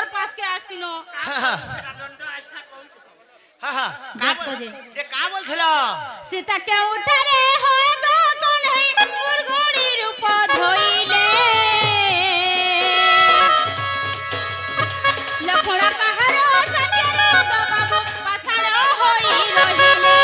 घर पास के आसिनो हां हां जे का बोलथला सीता के उठारे हो गो कोन है मुरगोड़ी रूप धोइले लखड़ा कहारो सकेरो बाबू पासाड़ होई रहिले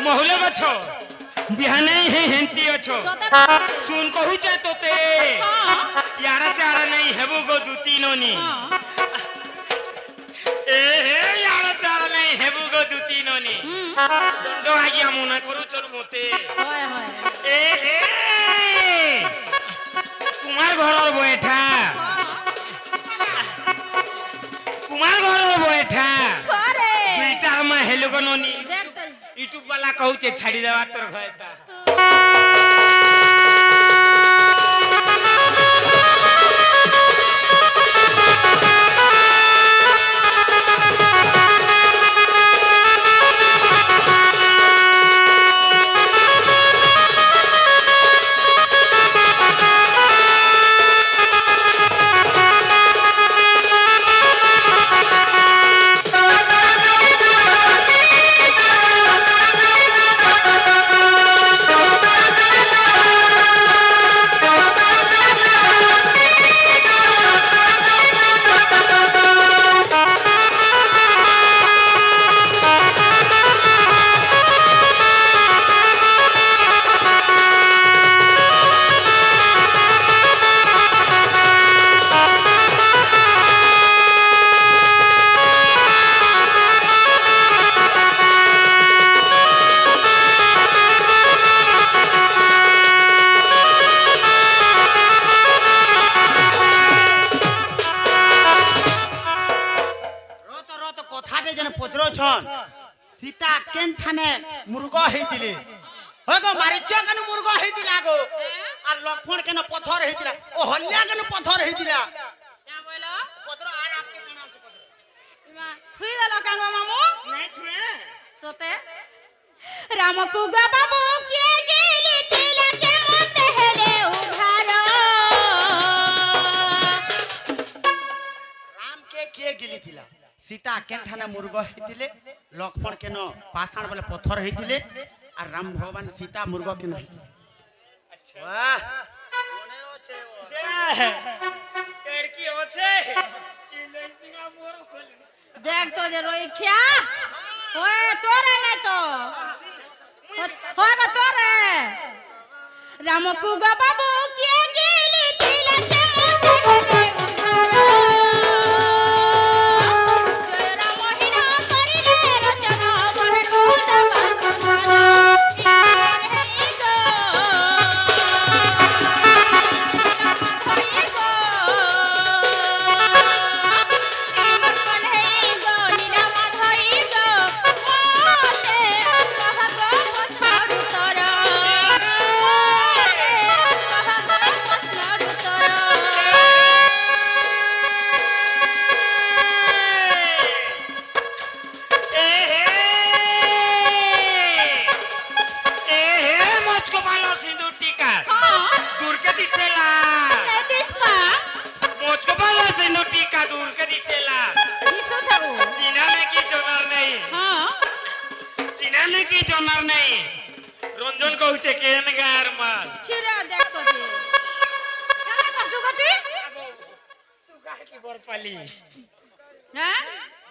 मोहले गछो बिहाने ही हेंती अछो सुन कहू जे तोते यारा से आरा नहीं हेबो गो दु तीनोनी ए हे यारा से आरा नहीं हेबो गो दु तीनोनी दंडो आगिया मुना करू चल मोते होय होय ए हे कुमार घरर बैठा कुमार घरर बैठा करे दुईटा में हेलो गनोनी यूट्यूब वाला कहू छे छाड़ी देवा तोर घरटा सीता केन थाने मुर्गा हेतिले होगो मारिच कन मुर्गा हेतिला गो आ लक्ष्मण केन पत्थर हेतिला ओ हल्या केन पत्थर हेतिला क्या बोलो पत्थर आ आपके नाम से पत्थर इमा थुई देलो कांगो मामू नहीं छुए सोते राम कुगा बाबू के गेली तिला के मत हेले उघारो राम के गेली थिला सीता केन थाने मुर्गा हेतिले लक्ष्मण केन पाषाण बोले पत्थर हेतिले आ राम भगवान सीता मुर्गा केन हेतिले अच्छा वाह कोने ओछे ओ लड़की ओछे ई लड़कीगा मोर खोल देख तो जे रोई खिया ओए तोरे नहीं तो हो ना तोरे राम कुगा बाबू के गेली तिला के मत हेले उघारो रंजन कहू छे केन गार माल छिरा देख तो जे केने पशुपति सुगा की बोरपाली हैं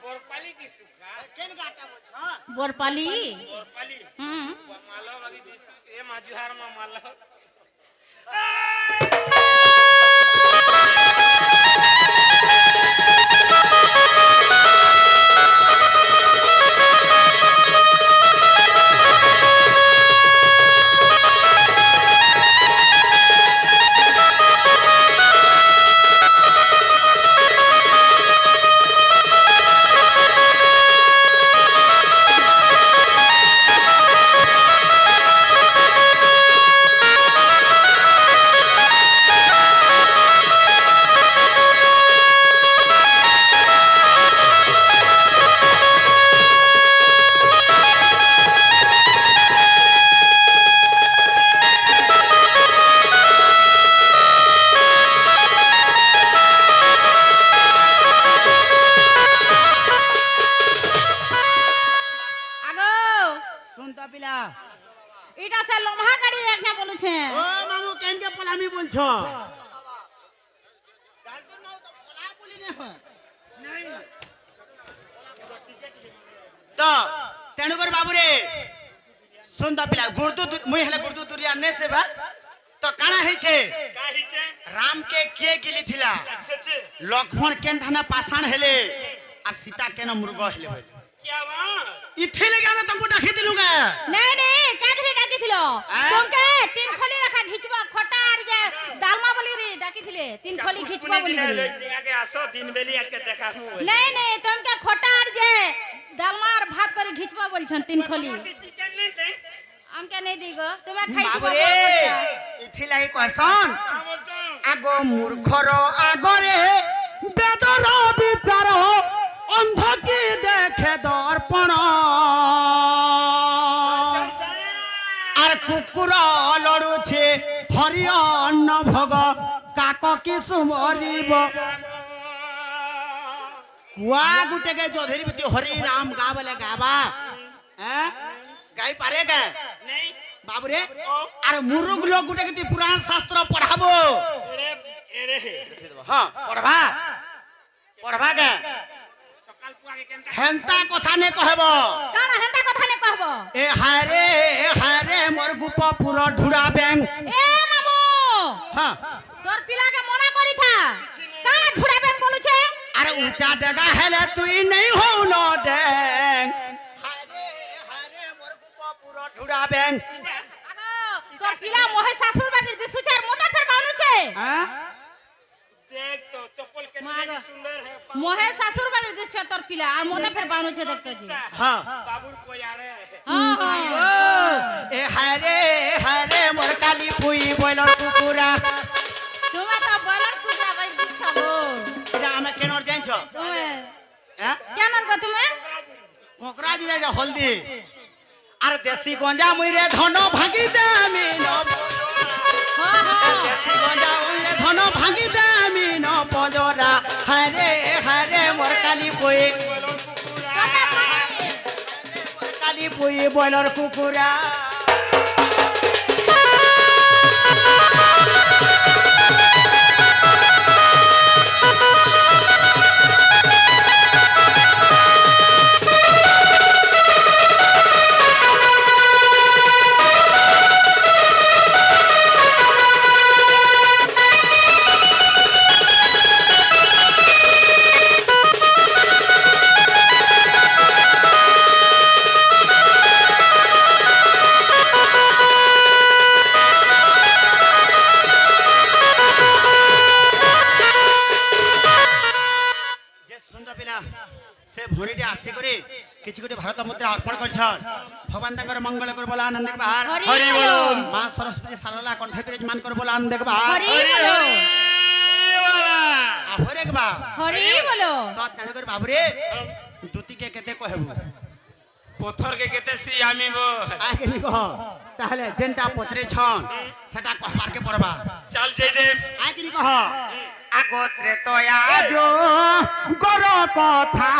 बोरपाली की सुगा केन गाटा बोछ बोरपाली बोरपाली मालो बागी दिस ए माजुहार मा मालो এটা সে লমহা গাড়ি একটা বলছে ও মামু কেনকে পলামি বলছো তো তেণু করে বাবুরে সুন্দর পিলা গুরদু মুই হেলে গুরদু তুরি আনে সে বা তো কানা হইছে রাম কে কে গিলি থিলা লক্ষ্মণ কেন ঠানা পাষাণ হেলে আর সীতা কেন মৃগ হেলে বলে ইথে লাগি আমি তমকু ডাকি দিলু গে নাই নাই কাকরে ডাকিছিল তোকে তিন খলি রাখা ঘিচবা খটা আর যে ডালমা বলি রে ডাকিছিলে তিন খলি ঘিচবা বলি রে আগে আসো দিন বেলি আজকে দেখা হু নাই নাই তোকে খটা আর যে ডালমা আর ভাত করে ঘিচবা বলছন তিন খলি চিকেন নেই দে আমকে নেই দিগো তুমি খাই দিবা বাবুরে ইথে লাগি কয়ছন আগো মূর্খর আগরে বেদর বিচার অন্ধ কি দেখে দর্পণ আর কুকুর লড়ুছে হরি অন্ন ভোগ কাক কি সুমরিব কুয়া গুটেকে চৌধুরী বিতি হরি রাম গা বলে গাবা হ্যাঁ গাই পারে গে নেই বাবুরে আর মুরুগ লোক গুটেকে তুই পুরাণ শাস্ত্র পড়াবো এরে হ্যাঁ পড়বা পড়বা গে সকাল পুয়াকে কেনটা হেন্তা কথা নে কহব কানা হেন্তা কথা নে কহবো এ হারে মোর গুপ পুরো ঢুড়া ব্যাং এ মামু হ্যাঁ তোর পিলাকে মনা করি থা কানা ঘুরাবে বলছে আরে উঁচা ডগা হেলে তুই নেই হও ন ড্যাং হারে মোর গুপ পুরো ঢুড়া ব্যাং আগো তোর পিলা মোহে শাশুর বাড়ির দিছুচার মোটা ফের বানুছে হ্যাঁ দেখ তো চপ্পল মাগো। कितने सुंदर है মোহে শাশুর বাড়ির দিছ তোর পিলা আর মোটা ফের বানুছে দেখতে জি হ্যাঁ बाबूर को यारे হ্যাঁ ও হ্যাঁ এ হারে মোর কালি পুই বইলর কুকুরা তুমি তো বলার কুকুরা বাড়ি দিছ গো এটা আমি কেন জানছ তুমি হ্যাঁ কেন গো তুমি কোকরা দিলে এটা হলদি আর দেশি গঞ্জা মুইরে ধন ভাগি দে আমি ন হ্যাঁ হ্যাঁ দেশি গঞ্জা মুইরে ধন ভাগি দে আমি ন পজরা হারে মোর কালি পুই কথা বলি মোর কালি পুই বইলর কুকুরা যে সুন্দর পিলা সে ভণিটি আসি করে কিছু কোটি ভারত মুদ্রা অর্পণ করছন ভগবান তাঙ্কর মঙ্গল কর বলা আনন্দ বাহার হরি বল মা সরস্বতী সারলা কণ্ঠে বিরাজমান কর বলা আনন্দ বাহার হরি বল হরে বা হরি বল তো তেণু করে বাবুরে দুতিকে কেতে কহেবু पत्थर के केते सी आमी बो আগে নি কহ তাহলে যেনটা পত্রে ছন সেটা কহবার কে পড়বা चल जे दे আগে নি কহ আগত্রে তয়া যো গর কথা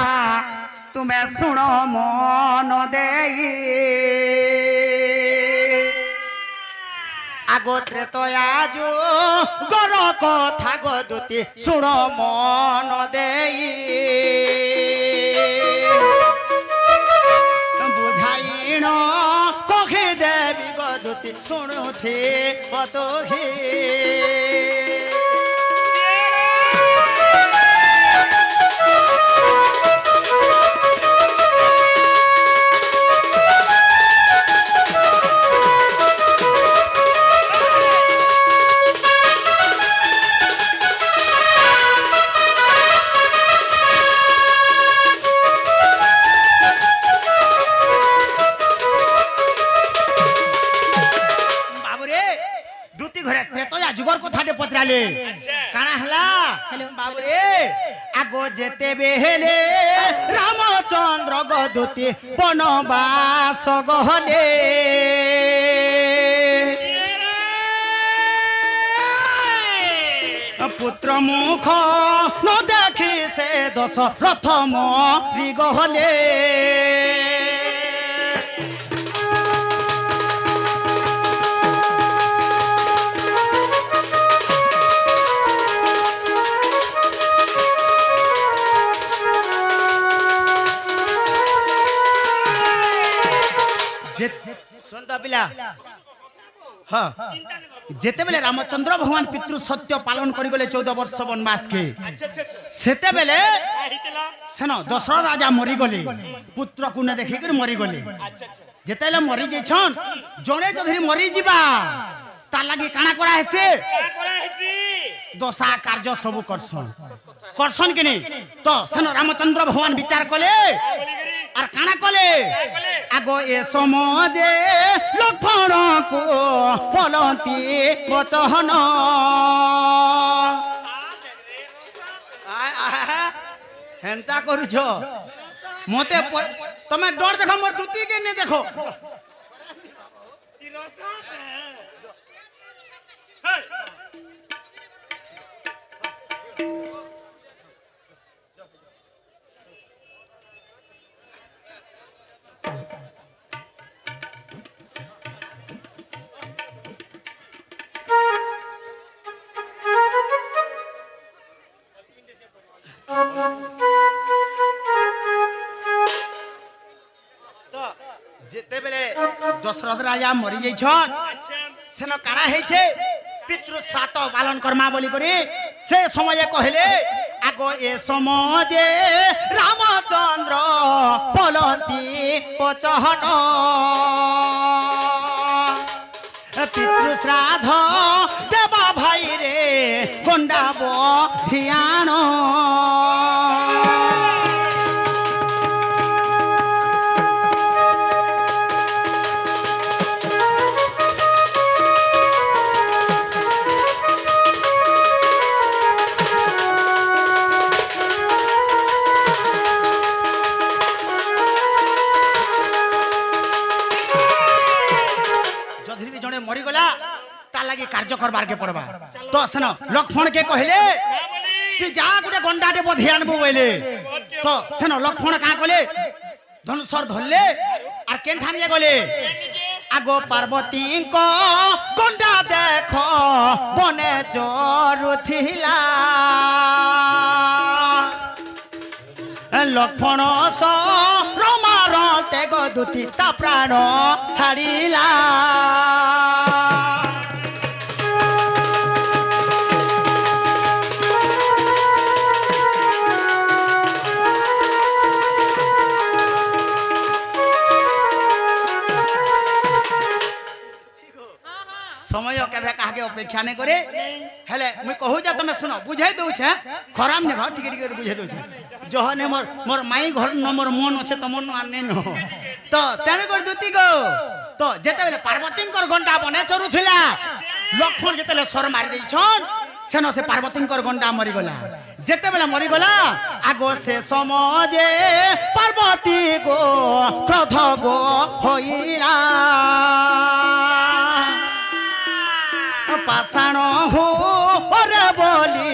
তুমি শুণ মন দেই আগত্রে তয়া যো গর কথা গদুতি শুণ মন দেই বুঝাইণ কখে দেবী গদুতি শুণুথে পতঘে বাবুরে দুটি ঘরে ত্রেতয়া যুগর কথাতে পত্রালে अच्छा কানা হলা হ্যালো বাবুরে আগো যেতে বেহেলে রামচন্দ্র গদুতি বনবাস গহলে পুত্র মুখ ন দেখি সে দশরথ মরি গহলে ଛୋଟ ପିଲା ହଁ ଯେତେବେଳେ ରାମଚନ୍ଦ୍ର ଭଗବାନ ପିତୃ ସତ୍ୟ ପାଳନ କରିଗଲେ 14 ବର୍ଷ ବନବାସ କେ अच्छा अच्छा अच्छा ସେତେବେଳେ ହେଇଥିଲା ସେନ ଦଶରଥ ରାଜା ମରିଗଲେ ପୁତ୍ରକୁ ନ ଦେଖିକରି ମରିଗଲେ अच्छा अच्छा ଯେତେବେଳେ ମରି ଯାଇଛନ୍ ଜଣେ ଯଦି ମରିଯିବା ତାର ଲାଗି କାଣା କରା ହେସି का करा हेची ଦଶା କାର୍ଯ୍ୟ ସବୁ କରସନ୍ କି ନି ତ ସେନ ରାମଚନ୍ଦ୍ର ଭଗବାନ ବିଚାର କଲେ बोली करी আর কানা কলে का कले আগ এ সমাজে লক্ষণকু বলন্তি বচন হেন্তা করুছ মতে তুমি ডর দেখো মোর দুতি কে নে দেখো ई रसात है তো যেতেবেলে দশরথ রাজা মরি যাইছন अच्छा সেন কানা হয়েছে পিতৃ শ্রাদ্ধ পালন কর্মা বলি করি সে সময়ে কহিলে আগ এ সমাজে রামচন্দ্র বলন্তি বচন পিতৃ শ্রাদ্ধ দেবা ভাই রে গন্ডাব ধিয়ান जड़े मरीगला तार लगी कार्य करबार के पड़वा तो सुन लक्ष्मण के कहले का बोली कि जा गुटे गंडाटे बधी आनबो बोले तो सुन लक्ष्मण का कहले धनुषर धरले और केनठान ये गले आगो पार्वती को गंडा देखो बने चरुथिला लक्ष्मण स रमार तेग दूती ता प्राण छाड़िला समय केबे काहे अपेक्षा नहीं करे हेले मुई कहू जा तमे सुनो बुझाई दउ छे खराब ने घर टिके टिके बुझाई दउ छे जहने मोर माई घर न मोर मन अच्छे तमर न आने न तो तेने कर जुती गो तो जेते बेले पार्वती कर घंटा बने चरुथिला लक्ष्मण जेते ले सर मारी देई छन सेनो से पार्वती कर घंटा मरी गला जेते बेले मरी गला आगो से समाजे पार्वती गो क्रोध गो होइला पाषाण हो अरे बोली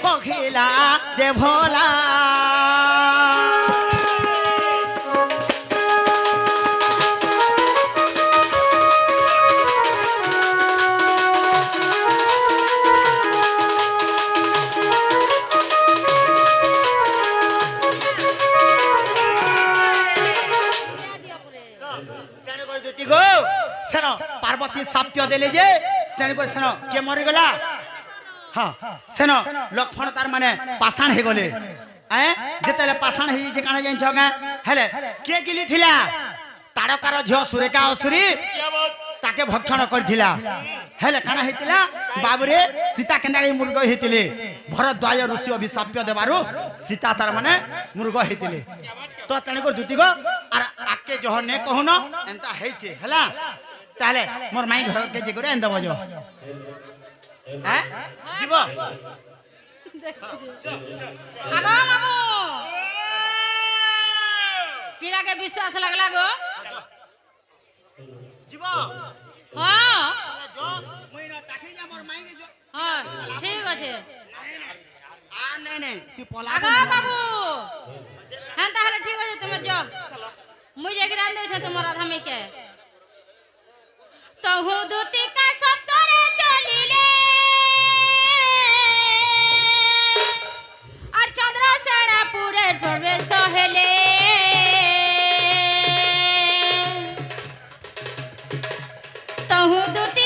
कहिला जे भोला पार्वती साप्य देले जे सेन के मरीगला हाँ सेन लक्ष्मण तार माने पाषाण हे गले जेतेले पाषाण हे जे काना जाइन छगा हेले के गिली थिला तारकार झियो सुरेखा असुरी क्या बात ताके भक्षण करथिला हेले काना हेतिला बाबुरे सीता केनाली मुर्ग हेतिले भरद्वाज ऋषि अभिशाप्य देबारु सीता तार माने मुर्ग हेतिले तो तने को दुती गो आर आके जह ने कहनो एंता हेचे हला ताले मोर माई घर के जे करे एंदा बजो हैं जीव आगो मामू पीड़ा के विश्वास लगला गो जीव हां जो मुई न ताखी जा मोर माई के जो हां ठीक আছে आ नहीं नहीं तू पला आगो बाबू हां ताहले ठीक আছে তুমি যাও মুই যে গ্রাম দেছ তোমার রাধা মে के তহু দুতি কা সত্তরে চলিলে আর চন্দ্রসেনাপুরের প্রবেশ হলে ତହୁଁ ଦୁତି